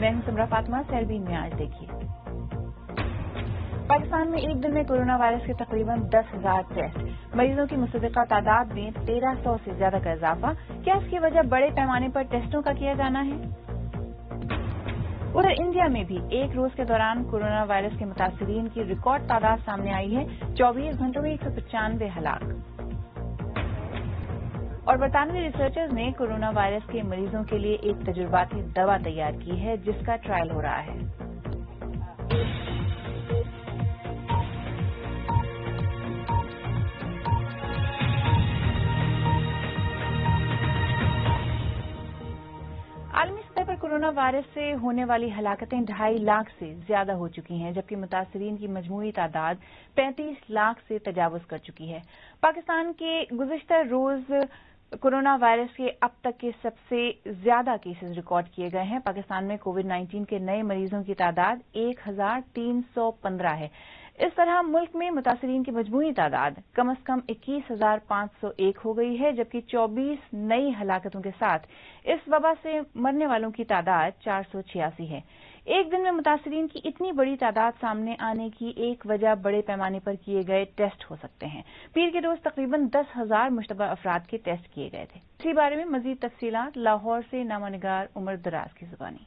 मैं हूं समरा फातिमा। सरबीन में आज देखिए। पाकिस्तान में एक दिन में कोरोना वायरस के तकरीबन 10,000 टेस्ट, मरीजों की मुसद्दक़ा तादाद में 1300 से ज्यादा का इजाफा। क्या इसकी वजह बड़े पैमाने पर टेस्टों का किया जाना है? उधर इंडिया में भी एक रोज के दौरान कोरोना वायरस के मुतासिरीन की रिकॉर्ड तादाद सामने आई है। 24 घंटों में 195 हलाक। और बरतानवी रिसर्चर्स ने कोरोना वायरस के मरीजों के लिए एक तजुर्बाती दवा तैयार की है जिसका ट्रायल हो रहा है। आलमी सतह पर कोरोना वायरस से होने वाली हलाकतें 2.5 लाख से ज्यादा हो चुकी हैं, जबकि मुतासिरीन की मजमूई तादाद 35 लाख से तजावुज कर चुकी है। पाकिस्तान के गुज़िश्ता रोज कोरोना वायरस के अब तक के सबसे ज्यादा केसेस रिकॉर्ड किए गए हैं। पाकिस्तान में कोविड-19 के नए मरीजों की तादाद 1,315 है। इस तरह मुल्क में मुतासिरीन की मजमूई तादाद कम से कम 21,501 हो गई है, जबकि 24 नई हलाकतों के साथ इस वबा से मरने वालों की तादाद 486 है। एक दिन में मुतासिरीन की इतनी बड़ी तादाद सामने आने की एक वजह बड़े पैमाने पर किए गए टेस्ट हो सकते हैं। पीर के रोज तकरीबन 10,000 मुश्तबा अफराद के टेस्ट किए गए थे। इसी बारे में मजीद तफसीलात लाहौर से नामानिगार उमर दराज की जुबानी।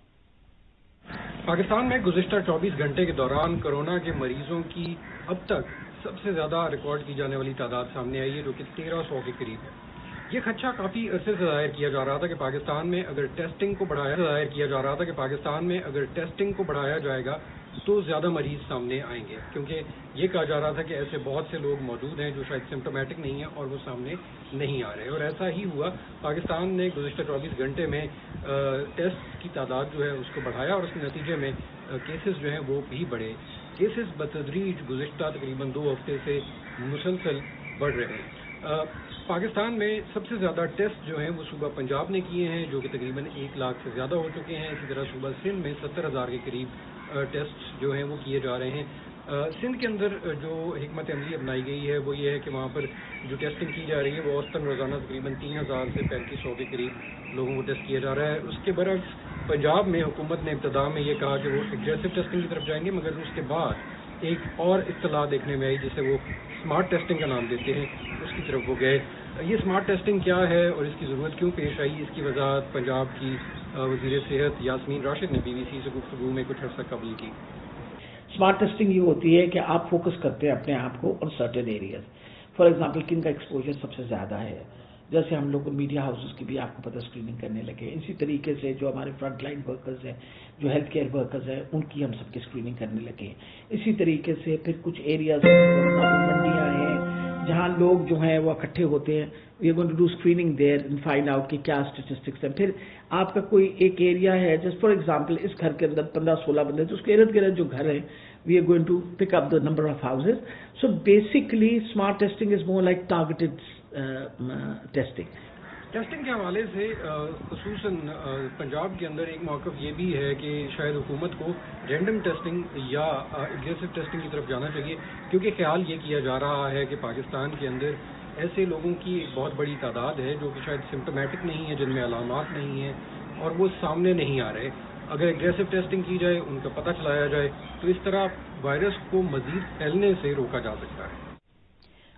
पाकिस्तान में गुज़िश्ता 24 घंटे के दौरान कोरोना के मरीजों की अब तक सबसे ज्यादा रिकॉर्ड की जाने वाली तादाद सामने आई है, जो कि 1300 के करीब है। ये खदशा काफी अरसे से जाहिर किया जा रहा था कि पाकिस्तान में अगर टेस्टिंग को बढ़ाया जाएगा तो ज्यादा मरीज सामने आएंगे, क्योंकि ये कहा जा रहा था कि ऐसे बहुत से लोग मौजूद हैं जो शायद सिम्टोमेटिक नहीं है और वो सामने नहीं आ रहे। और ऐसा ही हुआ। पाकिस्तान ने गुज़िश्ता 24 घंटे में टेस्ट की तादाद जो है उसको बढ़ाया और उसके नतीजे में केसेस जो हैं वो भी बढ़े। केसेस बतदरीज गुज़िश्ता तकरीबन 2 हफ्ते से मुसलसल बढ़ रहे हैं। पाकिस्तान में सबसे ज़्यादा टेस्ट जो हैं वो सूबा पंजाब ने किए हैं, जो कि तकरीबन 1 लाख से ज़्यादा हो चुके हैं। इसी तरह सूबा सिंध में 70,000 के करीब टेस्ट जो हैं वो किए जा रहे हैं। सिंध के अंदर जो हिकमत अमली अपनाई गई है वो ये है कि वहाँ पर जो टेस्टिंग की जा रही है वो औसतन रोज़ाना तकरीबन 3,000 से 3,500 के करीब लोगों को टेस्ट किया जा रहा है। उसके बरक्स पंजाब में हुकूमत ने इब्तदा में ये कहा कि वो एग्रेसिव टेस्टिंग की तरफ जाएंगे, मगर उसके बाद एक और इत्तला देखने में आई जिसे वो स्मार्ट टेस्टिंग का नाम देते हैं, उसकी तरफ वो गए। ये स्मार्ट टेस्टिंग क्या है और इसकी ज़रूरत क्यों पेश आई, इसकी वजाहत पंजाब की वज़ीर सेहत यास्मीन राशिद ने BBC से गुफ्तगू में कुछ अर्सा कबल की। स्मार्ट टेस्टिंग ये होती है कि आप फोकस करते हैं अपने आप को on certain areas. For example किन का एक्सपोजर सबसे ज़्यादा है, जैसे हम लोग मीडिया हाउसेस की भी आपको पता स्क्रीनिंग करने लगे। इसी तरीके से जो हमारे फ्रंट लाइन वर्कर्स हैं, जो हेल्थ केयर वर्कर्स हैं, उनकी हम सबकी स्क्रीनिंग करने लगे। इसी तरीके से फिर कुछ एरियाज मंडियाँ हैं जहाँ लोग जो हैं वो इकट्ठे होते हैं, we are going to do screening there and find out कि क्या स्टेटिस्टिक्स हैं। फिर आपका कोई एक एरिया है, जस्ट फॉर एग्जांपल इस घर के अंदर 15-16 बंदे, तो उसके इर्द गिर्द जो घर हैं we are going to pick up the number of houses. So basically smart testing is more like targeted testing के हवाले से खुसूसन पंजाब के अंदर एक मौक़िफ़ ये भी है कि शायद हुकूमत को रैंडम टेस्टिंग या एग्रेसिव टेस्टिंग की तरफ जाना चाहिए, क्योंकि ख्याल ये किया जा रहा है कि पाकिस्तान के अंदर ऐसे लोगों की एक बहुत बड़ी तादाद है जो कि शायद सिम्टोमेटिक नहीं है, जिनमें अलामात नहीं हैं और वो सामने नहीं आ रहे। अगर एग्रेसिव टेस्टिंग की जाए, उनका पता चलाया जाए, तो इस तरह वायरस को मज़ीद फैलने से रोका जा सकता है।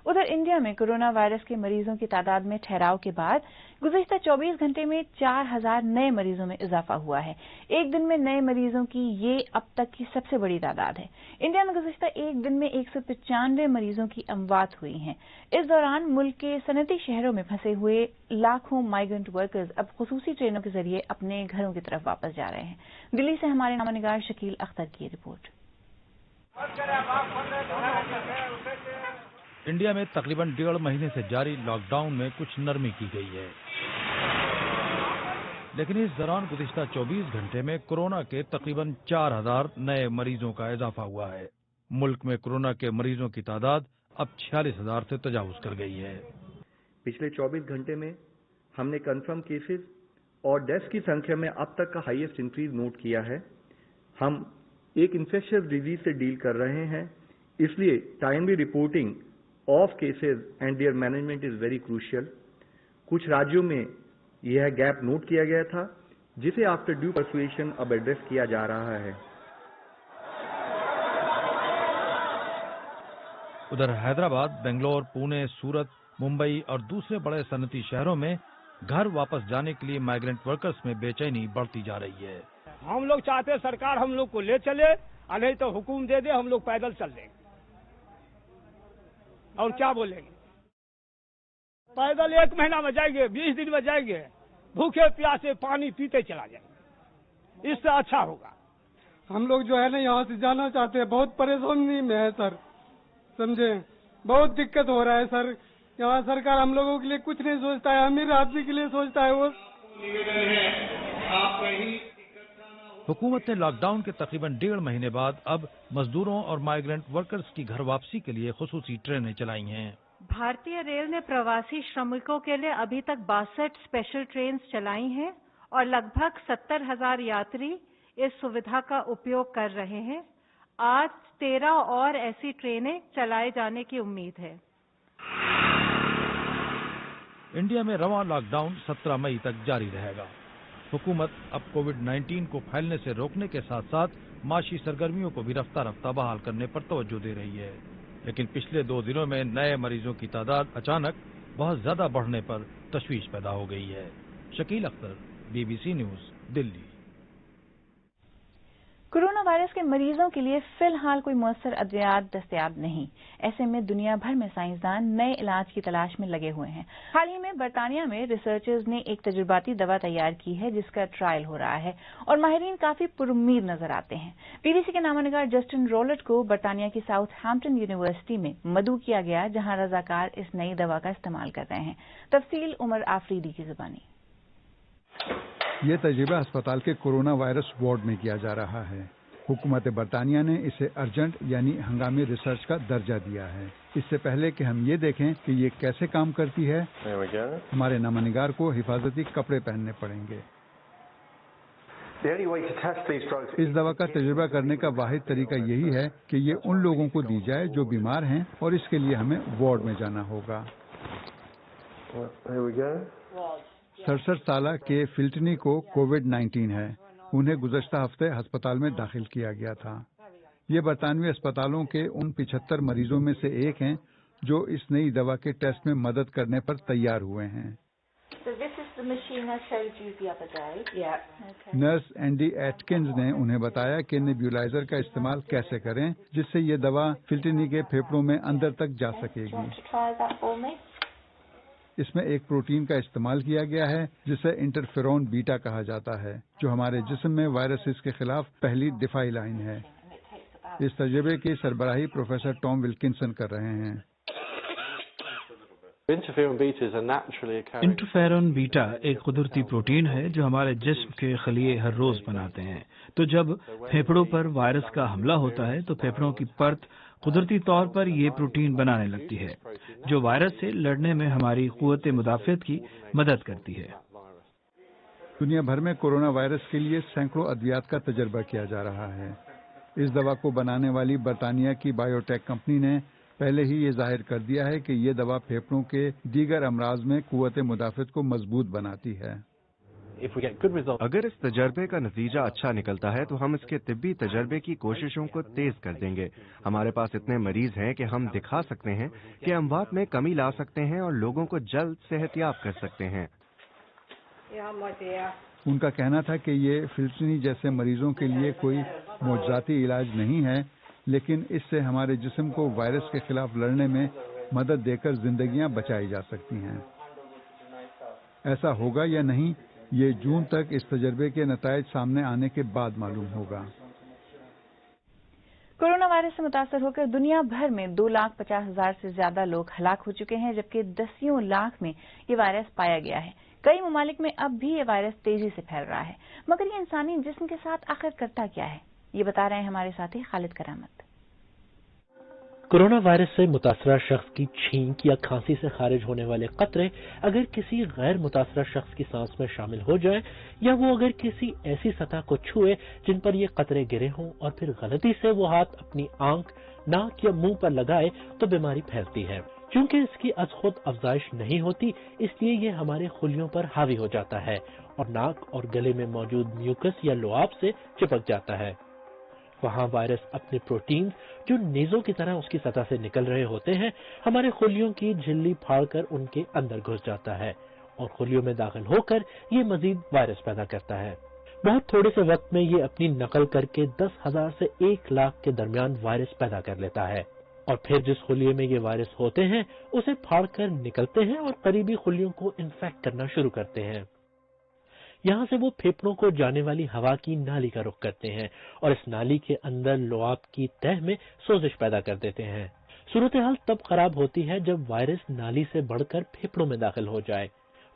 उधर इंडिया में कोरोना वायरस के मरीजों की तादाद में ठहराव के बाद गुज़िश्ता 24 घंटे में 4,000 नए मरीजों में इजाफा हुआ है। एक दिन में नए मरीजों की ये अब तक की सबसे बड़ी तादाद है। इंडिया में गुज़िश्ता एक दिन में 195 मरीजों की अमवात हुई हैं। इस दौरान मुल्क के सनती शहरों में फंसे हुए लाखों माइग्रेंट वर्कर्स अब खुसूसी ट्रेनों के जरिए अपने घरों की तरफ वापस जा रहे हैं। दिल्ली से हमारे नामानिगार शकील अख्तर की रिपोर्ट। इंडिया में तकरीबन 1.5 महीने से जारी लॉकडाउन में कुछ नरमी की गई है, लेकिन इस दौरान गुज़िश्ता 24 घंटे में कोरोना के तकरीबन 4,000 नए मरीजों का इजाफा हुआ है। मुल्क में कोरोना के मरीजों की तादाद अब 46,000 से तजावुज कर गई है। पिछले 24 घंटे में हमने कंफर्म केसेस और डेथ्स की संख्या में अब तक का हाईएस्ट इंक्रीज नोट किया है। हम एक इन्फेक्शियस डिजीज से डील कर रहे हैं, इसलिए timely reporting of cases and there management is very crucial. कुछ राज्यों में यह गैप नोट किया गया था, जिसे आफ्टर ड्यू परसुएशन अब एड्रेस किया जा रहा है। उधर हैदराबाद, बेंगलोर, पुणे, सूरत, मुंबई और दूसरे बड़े सनती शहरों में घर वापस जाने के लिए माइग्रेंट वर्कर्स में बेचैनी बढ़ती जा रही है। हम लोग चाहते हैं सरकार हम लोग को ले चले, और नहीं तो हुकुम दे दे, हम लोग पैदल चल लेंगे। और क्या बोलेंगे? पैदल 1 महीना में जाएंगे, 20 दिन में जाएंगे, भूखे प्यासे पानी पीते चला जाएंगे, इससे अच्छा होगा। हम लोग जो है ना यहाँ से जाना चाहते हैं, बहुत परेशानी में है सर, समझे, बहुत दिक्कत हो रहा है सर। यहाँ सरकार हम लोगों के लिए कुछ नहीं सोचता है, अमीर आदमी के लिए सोचता है वो। हुकूमत ने लॉकडाउन के तकरीबन 1.5 महीने बाद अब मजदूरों और माइग्रेंट वर्कर्स की घर वापसी के लिए खुसूसी ट्रेनें चलाई हैं। भारतीय रेल ने प्रवासी श्रमिकों के लिए अभी तक 62 स्पेशल ट्रेन चलाई हैं और लगभग 70,000 यात्री इस सुविधा का उपयोग कर रहे हैं। आज 13 और ऐसी ट्रेनें चलाए जाने की उम्मीद है। इंडिया में रवां लॉकडाउन 17 मई तक जारी रहेगा। हुकूमत अब कोविड-19 को फैलने से रोकने के साथ साथ माशी सरगर्मियों को भी रफ्ता रफ्ता बहाल करने पर तवज्जो दे रही है। लेकिन पिछले 2 दिनों में नए मरीजों की तादाद अचानक बहुत ज्यादा बढ़ने पर तशवीश पैदा हो गई है। Shakeel Akhtar, BBC news, Delhi. Corona virus के मरीजों के लिए फिलहाल कोई मौसर अद्वियात दस्तयाब नहीं। ऐसे में दुनिया भर में साइंसदान नए इलाज की तलाश में लगे हुए हैं। हाल ही में बर्तानिया में रिसर्चर्स ने एक तजुर्बाती दवा तैयार की है जिसका ट्रायल हो रहा है और माहिरीन काफी पुरुम्मीद नजर आते हैं। BBC के नामानिगार जस्टिन रोलेट को बर्तानिया की साउथहैम्पटन यूनिवर्सिटी में मदऊ किया गया, जहां रजाकार इस नई दवा का इस्तेमाल कर रहे हैं। तफसील उमर आफरीदी की जुबानी। ये तजुर्बा अस्पताल के कोरोना वायरस वार्ड में किया जा रहा है। हुकूमत बरतानिया ने इसे अर्जेंट यानी हंगामी रिसर्च का दर्जा दिया है। इससे पहले कि हम ये देखें कि ये कैसे काम करती है, हमारे नामानिगार को हिफाजती कपड़े पहनने पड़ेंगे। इस दवा का तजुर्बा करने का वाहिद तरीका यही है कि ये उन लोगों को दी जाए जो बीमार हैं और इसके लिए हमें वार्ड में जाना होगा। 67 साल के फिल्टनी को कोविड-19 है। उन्हें गुज़श्ता हफ्ते अस्पताल में दाखिल किया गया था। ये बरतानवी अस्पतालों के उन 75 मरीजों में से एक हैं जो इस नई दवा के टेस्ट में मदद करने पर तैयार हुए हैं। नर्स एंडी एटकिंस ने उन्हें बताया कि नेब्यूलाइजर का इस्तेमाल कैसे करें जिससे ये दवा फिल्टनी के फेफड़ों में अंदर तक जा सकेगी। इसमें एक प्रोटीन का इस्तेमाल किया गया है जिसे इंटरफेरोन बीटा कहा जाता है, जो हमारे जिस्म में वायरसेस के खिलाफ पहली दिफाई लाइन है। इस तजुर्बे की सरबराही प्रोफेसर टॉम विल्किंसन कर रहे हैं। इंटरफेरोन बीटा एक कुदरती प्रोटीन है जो हमारे जिस्म के खलिए हर रोज बनाते हैं। तो जब फेफड़ों पर वायरस का हमला होता है तो फेफड़ों की परत कुदरती तौर पर ये प्रोटीन बनाने लगती है जो वायरस से लड़ने में हमारी कुव्वत मुदाफ़ियत की मदद करती है। दुनिया भर में कोरोना वायरस के लिए सैकड़ों अद्वियात का तजर्बा किया जा रहा है। इस दवा को बनाने वाली बरतानिया की बायोटेक कंपनी ने पहले ही ये जाहिर कर दिया है कि ये दवा फेफड़ों के दीगर अमराज में कुव्वत मुदाफ़ियत को मजबूत बनाती है। अगर इस तजर्बे का नतीजा अच्छा निकलता है तो हम इसके तिब्बी तजर्बे की कोशिशों को तेज कर देंगे। हमारे पास इतने मरीज हैं कि हम दिखा सकते हैं कि अमवात में कमी ला सकते हैं और लोगों को जल्द सेहतियाब कर सकते हैं। उनका कहना था कि ये फिल्टनी जैसे मरीजों के लिए कोई मौजूदाती इलाज नहीं है, लेकिन इससे हमारे जिस्म को वायरस के खिलाफ लड़ने में मदद देकर जिंदगियां बचाई जा सकती हैं। ऐसा होगा या नहीं, ये जून तक इस तजर्बे के नतायज सामने आने के बाद मालूम होगा। कोरोना वायरस से मुतासर होकर दुनिया भर में 2,50,000 से ज्यादा लोग हलाक हो चुके हैं, जबकि 10 लाख में ये वायरस पाया गया है। कई ममालिक में अब भी ये वायरस तेजी से फैल रहा है, मगर ये इंसानी जिस्म के साथ आखिर करता क्या है, ये बता रहे हैं हमारे साथी खालिद करामत। कोरोना वायरस से मुतासरा शख्स की छींक या खांसी से खारिज होने वाले कतरे अगर किसी गैर मुतासरा शख्स की सांस में शामिल हो जाए या वो अगर किसी ऐसी सतह को छुए जिन पर ये कतरे गिरे हों और फिर गलती से वो हाथ अपनी आंख, नाक या मुंह पर लगाए तो बीमारी फैलती है। چونکہ اس کی از خود افزائش نہیں ہوتی، اس لیے یہ ہمارے خلیوں پر حاوی ہو جاتا ہے اور ناک اور گلے میں موجود میوکس یا لعاب سے چپک جاتا ہے۔ وہاں وائرس اپنے پروٹینز جو نیزوں کی طرح اس کی سطح سے نکل رہے ہوتے ہیں ہمارے خلیوں کی جھلی پھاڑ کر ان کے اندر گھس جاتا ہے اور خلیوں میں داخل ہو کر یہ مزید وائرس پیدا کرتا ہے۔ بہت تھوڑے سے وقت میں یہ اپنی نقل کر کے 10,000 سے 1 لاکھ کے درمیان وائرس پیدا کر لیتا ہے، اور پھر جس خلیے میں یہ وائرس ہوتے ہیں اسے پھاڑ کر نکلتے ہیں اور قریبی خلیوں کو انفیکٹ کرنا شروع کرتے ہیں۔ یہاں سے وہ پھیپھڑوں کو جانے والی ہوا کی نالی کا رخ کرتے ہیں اور اس نالی کے اندر لعاب کی تہہ میں سوزش پیدا کر دیتے ہیں۔ صورتحال تب خراب ہوتی ہے جب وائرس نالی سے بڑھ کر پھیپھڑوں میں داخل ہو جائے۔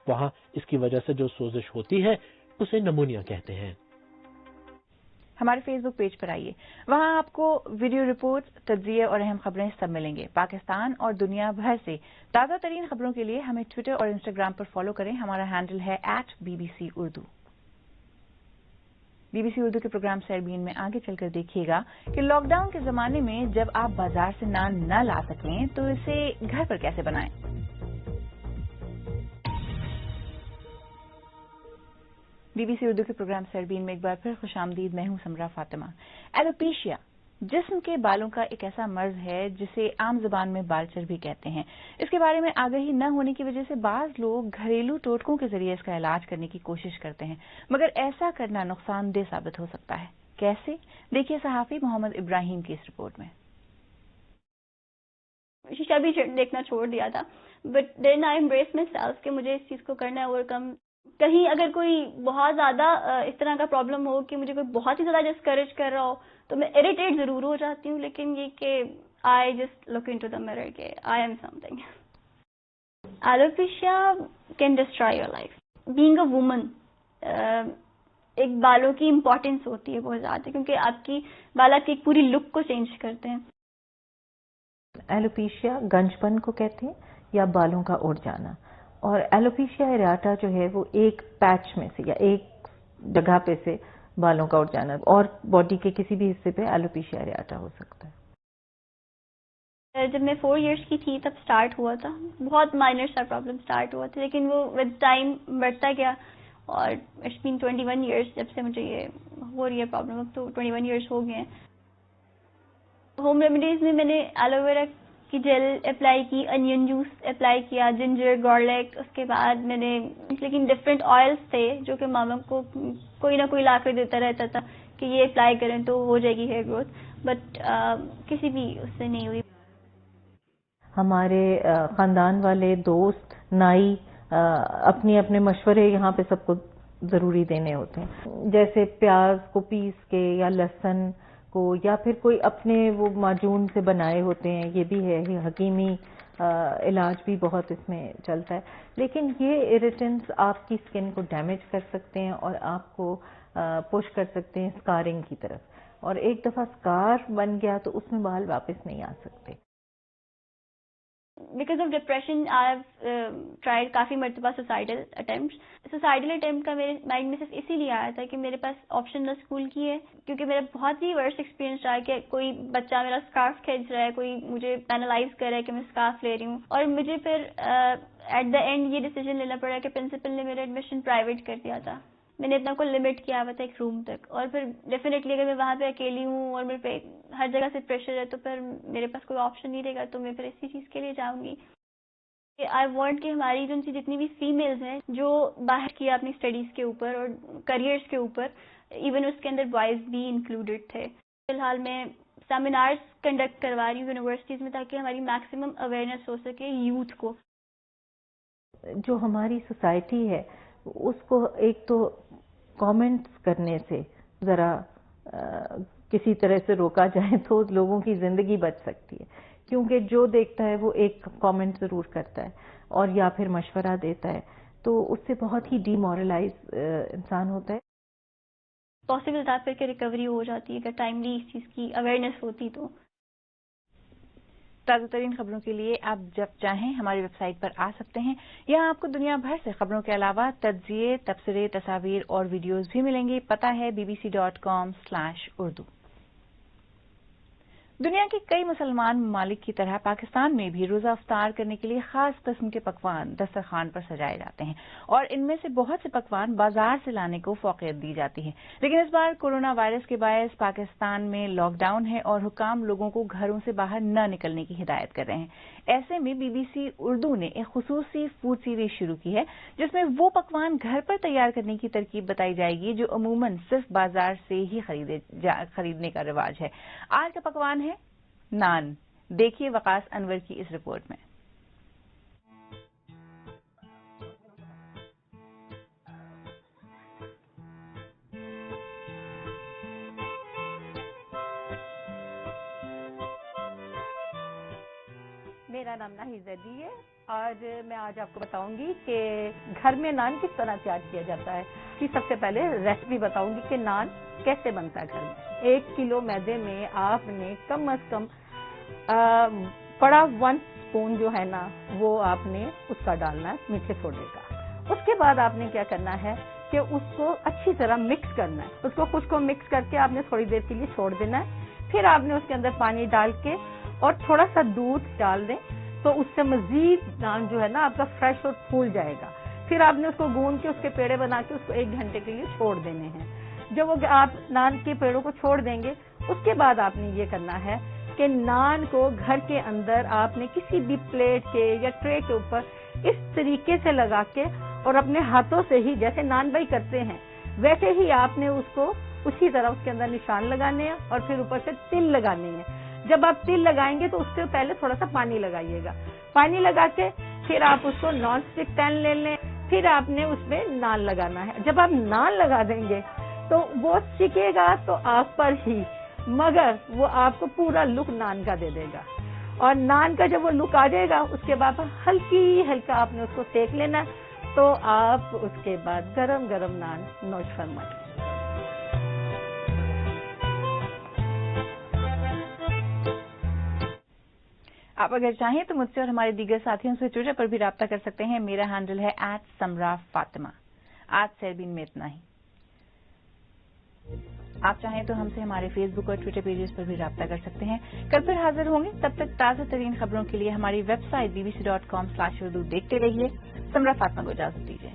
وہاں اس کی وجہ سے جو سوزش ہوتی ہے اسے نمونیا کہتے ہیں۔ ہمارے فیس بک پیج پر آئیے، وہاں آپ کو ویڈیو رپورٹس، تجزیے اور اہم خبریں سب ملیں گے۔ پاکستان اور دنیا بھر سے تازہ ترین خبروں کے لیے ہمیں ٹویٹر اور انسٹاگرام پر فالو کریں۔ ہمارا ہینڈل ہے @BBC Urdu۔ BBC اردو کے پروگرام سیربین میں آگے چل کر دیکھیے گا کہ لاک ڈاؤن کے زمانے میں جب آپ بازار سے نان نہ لا سکیں تو اسے گھر پر کیسے بنائیں۔ BBC اردو کے پروگرام سیربین میں ایک بار پھر خوش آمدید۔ میں ہوں سمرا فاطمہ۔ ایلوپیشیا جسم کے بالوں کا ایک ایسا مرض ہے جسے عام زبان میں بال چر بھی کہتے ہیں۔ اس کے بارے میں آگاہی نہ ہونے کی وجہ سے بعض لوگ گھریلو ٹوٹکوں کے ذریعے اس کا علاج کرنے کی کوشش کرتے ہیں، مگر ایسا کرنا نقصان دہ ثابت ہو سکتا ہے۔ کیسے؟ دیکھیے صحافی محمد ابراہیم کی اس رپورٹ میں۔ شیشہ بھی دیکھنا چھوڑ دیا تھا، but then I embrace myself کہ مجھے اس چیز کو کرنا ہے، اوور کم۔ کہیں اگر کوئی بہت زیادہ اس طرح کا پرابلم ہو کہ مجھے کوئی بہت ہی زیادہ ڈسکریج کر رہا ہو تو میں اریٹیٹ ضرور ہو جاتی ہوں، لیکن یہ کہ I just look into the mirror کہ آئی ایم سم تھنگ۔ Alopecia can destroy your life. Being a woman ایک بالوں کی امپورٹینس ہوتی ہے بہت زیادہ، کیونکہ آپ کی بال آپ کی ایک پوری لک کو چینج کرتے ہیں۔ ایلوپیشیا گنج پن کو کہتے ہیں یا بالوں کا اڑ جانا، اور ایلوپیشیا اریاٹا جو ہے وہ ایک پیچ میں سے یا ایک جگہ پہ سے بالوں کا اڑ جانا، اور باڈی کے کسی بھی حصے پہ ایلوپیشیا اریاٹا ہو سکتا ہے۔ جب میں 4 ایئرس کی تھی تب سٹارٹ ہوا تھا، بہت مائنر سا پرابلم سٹارٹ ہوا تھا، لیکن وہ ود ٹائم بڑھتا گیا اور اٹس بین 21 ایئرس جب سے مجھے یہ ہو رہی ہے پرابلم۔ اب تو 21 ایئرس ہو گئے ہیں۔ ہوم ریمیڈیز میں نے ایلو ویرا کی جیل اپلائی کی، انین جوس اپلائی کیا، جنجر، گارلک، اس کے بعد میں نے لیکن ڈفرینٹ آئلس تھے جو کہ ماما کو کوئی نہ کوئی لا کر دیتا رہتا تھا کہ یہ اپلائی کریں تو ہو جائے گی ہیئر گروتھ، بٹ کسی بھی اس سے نہیں ہوئی۔ ہمارے خاندان والے، دوست، نائی اپنے اپنے مشورے یہاں پہ سب کو ضروری دینے ہوتے ہیں، جیسے پیاز کو پیس کے یا لہسن کو یا پھر کوئی اپنے وہ معجون سے بنائے ہوتے ہیں، یہ بھی ہے، حکیمی علاج بھی بہت اس میں چلتا ہے، لیکن یہ اریٹنٹس آپ کی اسکن کو ڈیمیج کر سکتے ہیں اور آپ کو پش کر سکتے ہیں اسکارنگ کی طرف، اور ایک دفعہ اسکار بن گیا تو اس میں بال واپس نہیں آ سکتے۔ Because of depression I have tried کافی مرتبہ سوسائڈل اٹیمپٹس۔ سوسائڈل اٹیمپٹ کا میرے مائنڈ میں صرف اسی لیے آیا تھا کہ میرے پاس آپشن نہ اسکول کی ہے، کیونکہ میرا بہت ہی ورسٹ ایکسپیرینس رہا کہ کوئی بچہ میرا اسکارف کھینچ رہا ہے، کوئی مجھے پینلائز کر رہا ہے کہ میں اسکارف لے رہی ہوں، اور مجھے پھر ایٹ دا اینڈ یہ ڈیسیجن لینا پڑا کہ پرنسپل نے میرا ایڈمیشن پرائیویٹ کر دیا تھا۔ میں نے اپنا کو لمٹ کیا ہوا تھا ایک روم تک، اور پھر ڈیفینیٹلی اگر میں وہاں پہ اکیلی ہوں اور میرے پہ ہر جگہ سے پریشر ہے تو پھر میرے پاس کوئی آپشن نہیں رہے گا، تو میں پھر اسی چیز کے لیے جاؤں گی۔ آئی وانٹ کہ ہماری جتنی بھی فیمیلز ہیں جو باہر کیا اپنی اسٹڈیز کے اوپر اور کریئرس کے اوپر، ایون اس کے اندر بوائز بھی انکلوڈیڈ تھے۔ فی الحال میں سیمینارز کنڈکٹ کروا رہی ہوں یونیورسٹیز میں تاکہ ہماری میکسیمم اویئرنیس ہو سکے یوتھ کو۔ جو ہماری سوسائٹی ہے اس کو ایک تو کامنٹس کرنے سے ذرا کسی طرح سے روکا جائے تو لوگوں کی زندگی بچ سکتی ہے، کیونکہ جو دیکھتا ہے وہ ایک کامنٹ ضرور کرتا ہے اور یا پھر مشورہ دیتا ہے، تو اس سے بہت ہی ڈی مورلائز انسان ہوتا ہے۔ پاسبل تھا پھر کہ ریکوری ہو جاتی ہے اگر ٹائملی اس چیز کی اویئرنیس ہوتی تو۔ تازہ ترین خبروں کے لیے آپ جب چاہیں ہماری ویب سائٹ پر آ سکتے ہیں، یہاں آپ کو دنیا بھر سے خبروں کے علاوہ تجزیے، تبصرے، تصاویر اور ویڈیوز بھی ملیں گی۔ پتہ ہے bbc.com/urdu۔ दुनिया के कई मुसलमान ममालिक की तरह पाकिस्तान में भी रोजा अफ्तार करने के लिए खास किस्म के पकवान दस्तरखान पर सजाए जाते हैं और इनमें से बहुत से पकवान बाजार से लाने को फौकियत दी जाती है। लेकिन इस बार कोरोना वायरस के बायस पाकिस्तान में लॉकडाउन है और हुकाम लोगों को घरों से बाहर न निकलने की हिदायत कर रहे हैं। ऐसे में BBC उर्दू ने एक खुसूसी फूड सीरीज शुरू की है जिसमें वो पकवान घर पर तैयार करने की तरकीब बताई जाएगी जो अमूमन सिर्फ बाजार से ही खरीदने का रिवाज है। आज का पकवान है नान। देखिए वकास अनवर की इस रिपोर्ट में। मेरा नाम नाहिद जैदी है और मैं आज आपको बताऊंगी कि घर में नान किस तरह तैयार किया जाता है। कि सबसे पहले रेसिपी बताऊंगी कि नान कैसे बनता है घर में। 1 किलो मैदे में आपने कम से कम बड़ा 1 स्पून जो है ना वो आपने उसका डालना है मीठे सोडे का। उसके बाद आपने क्या करना है कि उसको अच्छी तरह मिक्स करना है। उसको कुछ को मिक्स करके आपने थोड़ी देर के लिए छोड़ देना है। फिर आपने उसके अंदर पानी डाल के और थोड़ा सा दूध डाल दें तो उससे मजीद नान जो है ना आपका फ्रेश और फूल जाएगा। फिर आपने उसको गूंद के उसके पेड़े बना के उसको 1 घंटे के लिए छोड़ देने हैं। जब वो आप नान के पेड़ों को छोड़ देंगे उसके बाद आपने ये करना है कि नान को घर के अंदर आपने किसी भी प्लेट के या ट्रे के ऊपर इस तरीके से लगा के और अपने हाथों से ही जैसे नान भाई करते हैं वैसे ही आपने उसको उसी तरह उसके अंदर निशान लगाने हैं और फिर ऊपर से तिल लगाने हैं। जब आप तिल लगाएंगे तो उससे पहले थोड़ा सा पानी लगाइएगा। पानी लगा के फिर आप उसको नॉन स्टिक पैन ले लें। फिर आपने उसमें नान लगाना है। जब आप नान लगा देंगे तो वो सिकेगा तो आप पर ही, मगर वो आपको पूरा लुक नान का दे देगा। और नान का जब वो लुक आ जाएगा उसके बाद हल्का आपने उसको सेक लेना तो आप उसके बाद गरम गरम नान नोश फरमाइए। आप अगर चाहें तो मुझसे और हमारे दीगर साथियों से ट्विटर पर भी राब्ता कर सकते हैं। मेरा हैंडल है @समरा आज सेरबीन में इतना ही। आप चाहें तो हमसे हमारे फेसबुक और ट्विटर पेजेस पर भी राब्ता कर सकते हैं। कल फिर हाजिर होंगे। तब तक ताज़ा तरीन खबरों के लिए हमारी वेबसाइट bbc.com/urdu देखते रहिए। समरा फातिमा को इजाजत दीजिए।